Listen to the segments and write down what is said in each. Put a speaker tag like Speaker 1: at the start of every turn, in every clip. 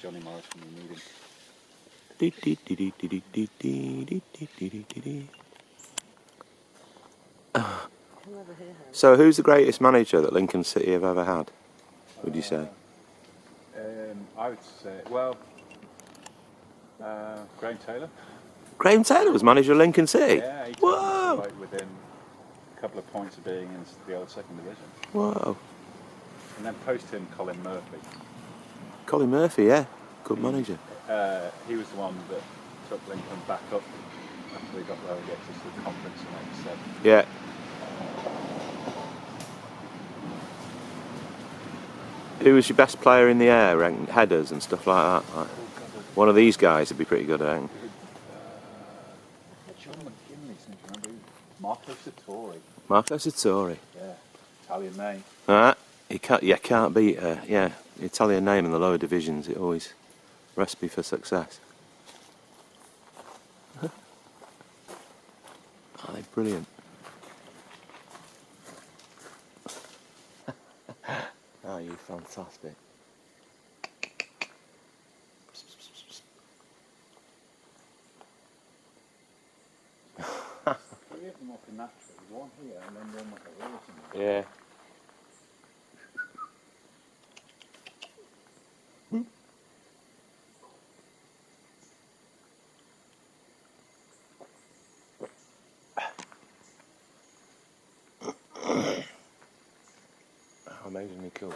Speaker 1: Johnny Morris when you need him.
Speaker 2: So who's the greatest manager that Lincoln City have ever had, would you say?
Speaker 1: I would say, well, Graham Taylor.
Speaker 2: Graham Taylor was manager of Lincoln City?
Speaker 1: Yeah, he took
Speaker 2: Whoa!
Speaker 1: us to, like, within a couple of points of being in the old second division.
Speaker 2: Whoa.
Speaker 1: And then post him, Colin Murphy.
Speaker 2: Colin Murphy, yeah. Good manager.
Speaker 1: He was the one that took Lincoln back up after they got relegated to the conference in '87.
Speaker 2: Yeah. Who was your best player in the air, headers and stuff like that? Like, one of these guys would be pretty good, I think.
Speaker 1: John McGinley, seems to remember. Marco Sartori.
Speaker 2: Marco Sartori.
Speaker 1: Yeah, Italian name.
Speaker 2: Alright, you can't beat yeah, the Italian name in the lower divisions, it always recipe for success. Oh, they're brilliant. Oh, you're fantastic.
Speaker 1: Three of them up in that tree, one here and then one with a wheel or something.
Speaker 2: Yeah. How amazingly cool.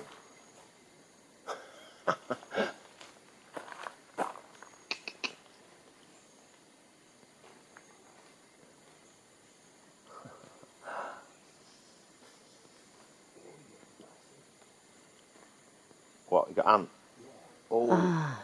Speaker 2: What, you got Ant? Oh.